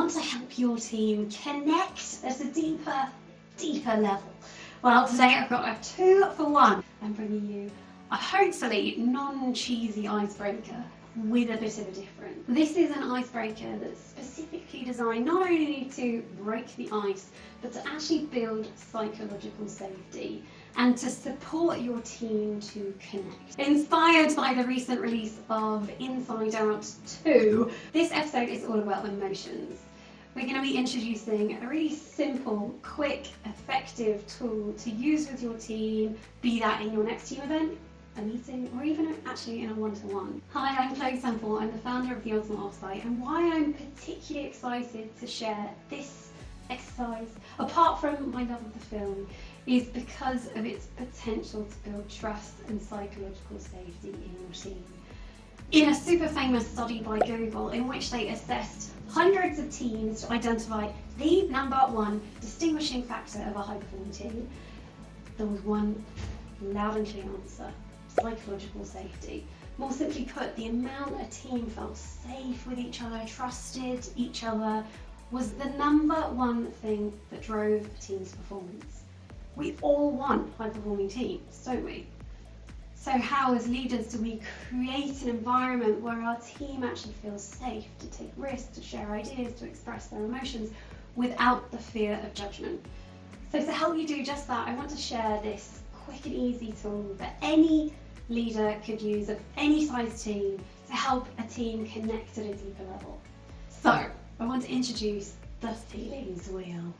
want to help your team connect at a deeper level. Well, today I've got a 2-for-1. I'm bringing you a hopefully non-cheesy icebreaker with a bit of a difference. This is an icebreaker that's specifically designed not only to break the ice, but to actually build psychological safety and to support your team to connect. Inspired by the recent release of Inside Out 2, this episode is all about emotions. We're going to be introducing a really simple, quick, effective tool to use with your team, be that in your next team event, a meeting, or even actually in a one-to-one. Hi, I'm Chloe Semple. I'm the founder of the Ultimate Offsite, and why I'm particularly excited to share this exercise, apart from my love of the film, is because of its potential to build trust and psychological safety in your team. In a super famous study by Google, in which they assessed hundreds of teams to identify the number one distinguishing factor of a high-performing team, there was one loud and clear answer: psychological safety. More simply put, the amount a team felt safe with each other, trusted each other, was the number one thing that drove a team's performance. We all want high-performing teams, don't we? So how, as leaders, do we create an environment where our team actually feels safe to take risks, to share ideas, to express their emotions without the fear of judgment? So to help you do just that, I want to share this quick and easy tool that any leader could use of any size team to help a team connect at a deeper level. So I want to introduce the feelings wheel.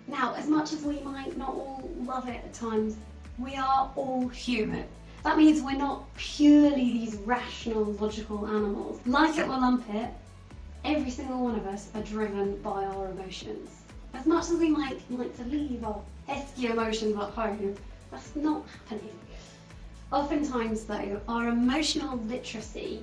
Now, as much as we might not all love it at times, we are all human. That means we're not purely these rational, logical animals. Like it or lump it, every single one of us are driven by our emotions. As much as we might like to leave our pesky emotions at home, that's not happening. Oftentimes though, our emotional literacy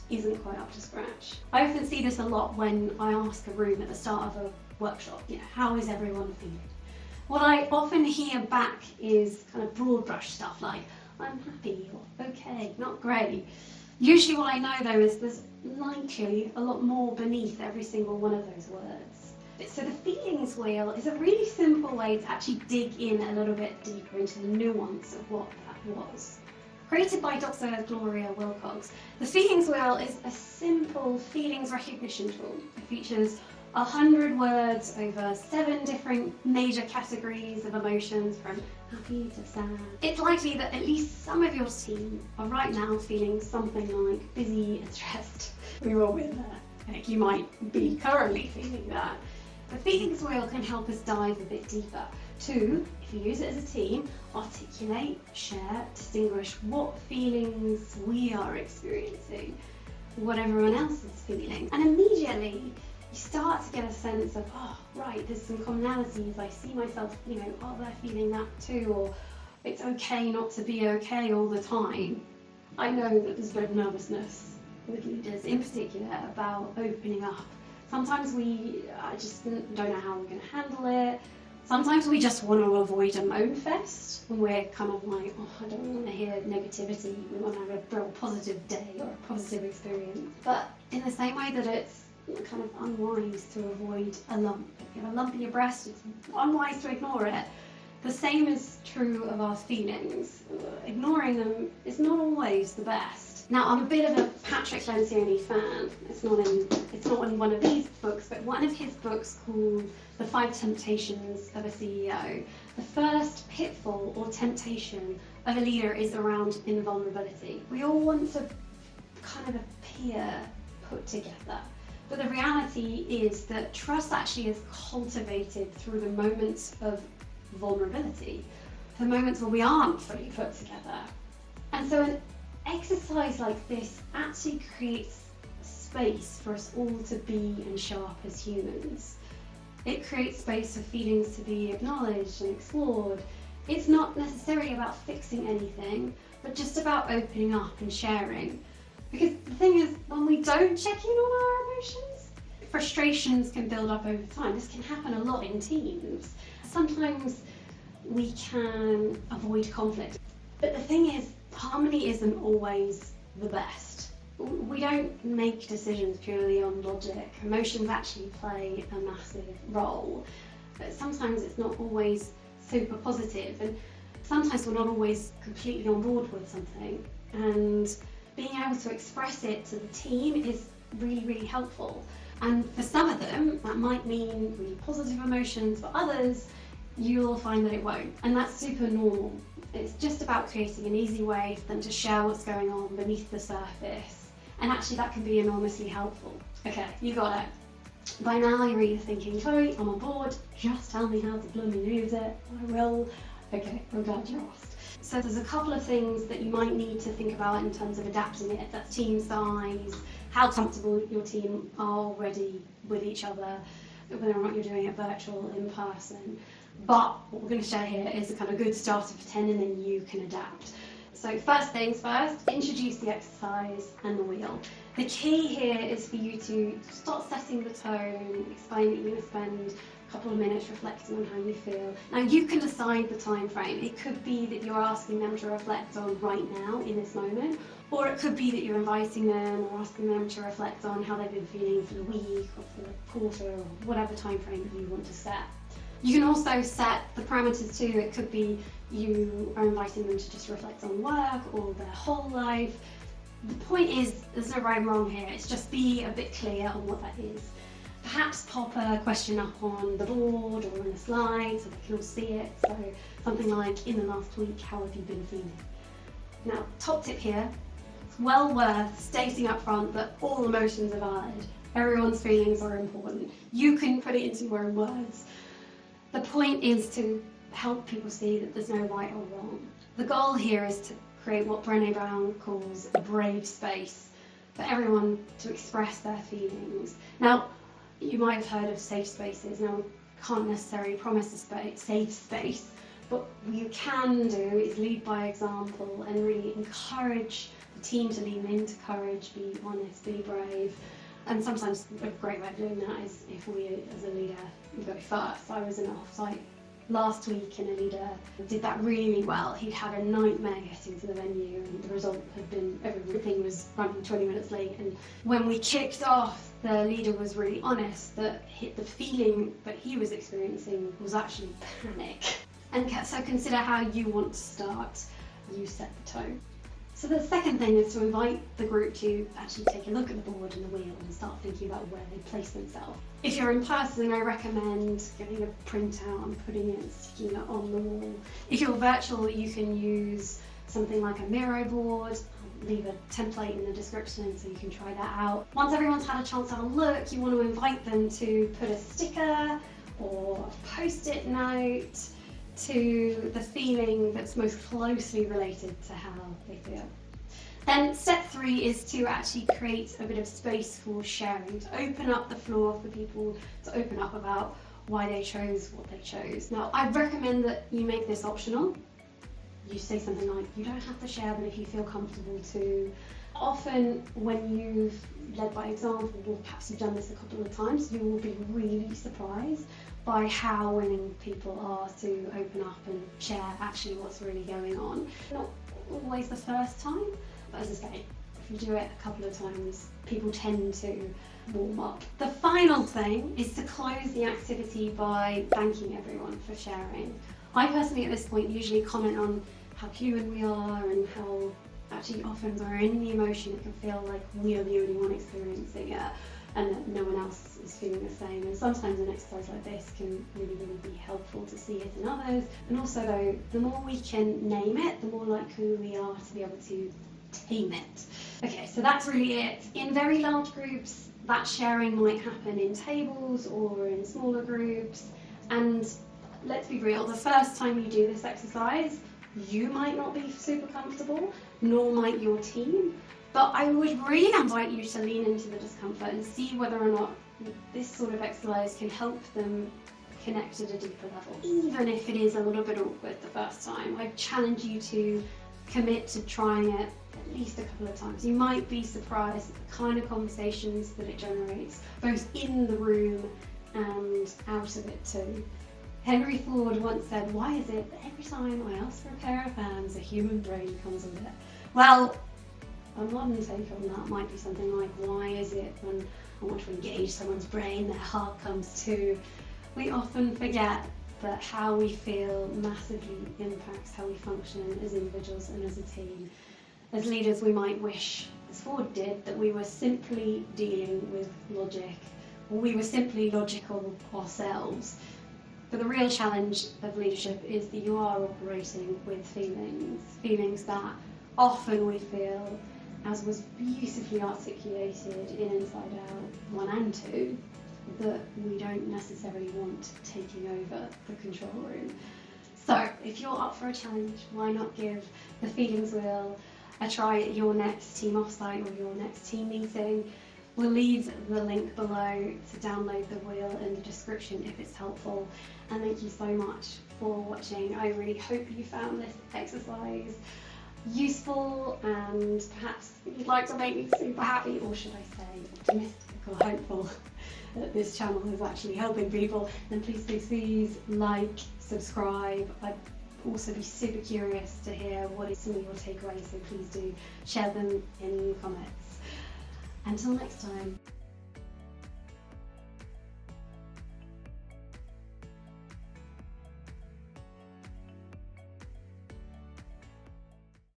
isn't quite up to scratch. I often see this a lot when I ask a room at the start of a workshop, how is everyone feeling? What I often hear back is kind of broad brush stuff like, I'm happy, or okay, not great. Usually what I know though is there's likely a lot more beneath every single one of those words. So the feelings wheel is a really simple way to actually dig in a little bit deeper into the nuance of what that was. Created by Dr. Gloria Wilcox, the feelings wheel is a simple feelings recognition tool. It features 100 words over 7 different major categories of emotions, from happy to sad. It's likely that at least some of your team are right now feeling something like busy and stressed. We're all been there. Heck, you might be currently feeling that. The feelings wheel can help us dive a bit deeper to, if you use it as a team, articulate, share, distinguish what feelings we are experiencing, what everyone else is feeling, and immediately you start to get a sense of, oh, right, there's some commonalities. I see myself, oh, they're feeling that too, or it's okay not to be okay all the time. I know that there's a bit of nervousness with leaders, in particular, about opening up. Sometimes we just don't know how we're going to handle it. Sometimes we just want to avoid a moan fest, and we're kind of like, oh, I don't want to hear negativity. We want to have a real positive day or a positive experience. But in the same way that it's kind of unwise to avoid a lump. If you have a lump in your breast, it's unwise to ignore it. The same is true of our feelings. Ignoring them is not always the best. Now, I'm a bit of a Patrick Lencioni fan. It's not in one of these books, but one of his books called The 5 Temptations of a CEO. The first pitfall or temptation of a leader is around invulnerability. We all want to kind of appear put together. But the reality is that trust actually is cultivated through the moments of vulnerability, the moments where we aren't fully put together. And so an exercise like this actually creates space for us all to be and show up as humans. It creates space for feelings to be acknowledged and explored. It's not necessarily about fixing anything, but just about opening up and sharing. Because the thing is, when we don't check in on our emotions, frustrations can build up over time. This can happen a lot in teams. Sometimes we can avoid conflict. But the thing is, harmony isn't always the best. We don't make decisions purely on logic. Emotions actually play a massive role, but sometimes it's not always super positive, and sometimes we're not always completely on board with something, and being able to express it to the team is really, really helpful. And for some of them, that might mean really positive emotions. For others, you'll find that it won't, and that's super normal. It's just about creating an easy way for them to share what's going on beneath the surface, and actually that can be enormously helpful. Okay, you got it. By now you're either thinking, Chloe, I'm on board, just tell me how to blooming use it. I will. Okay, I'm glad you asked. So there's a couple of things that you might need to think about in terms of adapting it. That's team size, how comfortable your team are already with each other, whether or not you're doing it virtual, in person. But what we're going to share here is a kind of good starter for 10, and then you can adapt. So first things first, introduce the exercise and the wheel. The key here is for you to start setting the tone, explain that you're going to spend a couple of minutes reflecting on how you feel. Now you can decide the time frame. It could be that you're asking them to reflect on right now in this moment, or it could be that you're inviting them or asking them to reflect on how they've been feeling for the week or for the quarter or whatever time frame you want to set. You can also set the parameters too. It could be you are inviting them to just reflect on work or their whole life. The point is, there's no right and wrong here. It's just be a bit clear on what that is. Perhaps pop a question up on the board or in a slide so they can all see it. So something like, in the last week, how have you been feeling? Now, top tip here, it's well worth stating up front that all emotions are valid. Everyone's feelings are important. You can put it into your own words. The point is to help people see that there's no right or wrong. The goal here is to create what Brené Brown calls a brave space for everyone to express their feelings. Now, you might have heard of safe spaces. Now, we can't necessarily promise a safe space, but what you can do is lead by example and really encourage the team to lean into courage, be honest, be brave. And sometimes a great way of doing that is if we, as a leader, go first. I was in an offsite last week and a leader did that really well. He'd had a nightmare getting to the venue, and the result had been everything was running 20 minutes late. And when we kicked off, the leader was really honest that the feeling that he was experiencing was actually panic. And so consider how you want to start. You set the tone. So the second thing is to invite the group to actually take a look at the board and the wheel and start thinking about where they place themselves. If you're in person, I recommend getting a printout and putting it and sticking it on the wall. If you're virtual, you can use something like a Miro board. I'll leave a template in the description so you can try that out. Once everyone's had a chance to have a look, you want to invite them to put a sticker or a post-it note to the feeling that's most closely related to how they feel. Then step 3 is to actually create a bit of space for sharing, to open up the floor for people to open up about why they chose what they chose. Now, I recommend that you make this optional. You say something like, you don't have to share, but if you feel comfortable to. Often when you've led by example, or perhaps you've done this a couple of times, you will be really surprised by how willing people are to open up and share actually what's really going on. Not always the first time, but as I say, if you do it a couple of times, people tend to warm up. The final thing is to close the activity by thanking everyone for sharing. I personally at this point usually comment on how human we are and how actually often we're in the emotion, it can feel like we are the only one experiencing it and that no one else is feeling the same. And sometimes an exercise like this can really, really be helpful to see it in others. And also though, the more we can name it, the more likely we are to be able to tame it. Okay, so that's really it. In very large groups, that sharing might happen in tables or in smaller groups. And let's be real, the first time you do this exercise, you might not be super comfortable, nor might your team. But I would really invite you to lean into the discomfort and see whether or not this sort of exercise can help them connect at a deeper level. Even if it is a little bit awkward the first time, I challenge you to commit to trying it at least a couple of times. You might be surprised at the kind of conversations that it generates, both in the room and out of it too. Henry Ford once said, why is it that every time I ask for a pair of hands, a human brain comes with it? Well, a modern take on that might be something like, why is it when I want to engage someone's brain, their heart comes too? We often forget that how we feel massively impacts how we function as individuals and as a team. As leaders, we might wish, as Ford did, that we were simply dealing with logic, or we were simply logical ourselves. But the real challenge of leadership is that you are operating with feelings that often we feel, as was beautifully articulated in Inside Out 1 and 2, that we don't necessarily want taking over the control room. So if you're up for a challenge, why not give the feelings wheel a try at your next team offsite or your next team meeting? We'll leave the link below to download the wheel in the description if it's helpful. And thank you so much for watching. I really hope you found this exercise useful, and perhaps you'd like to make me super happy, or should I say optimistic or hopeful, that this channel is actually helping people. Then please like, subscribe. I'd also be super curious to hear what is some of your takeaways, so please do share them in the comments. Until next time.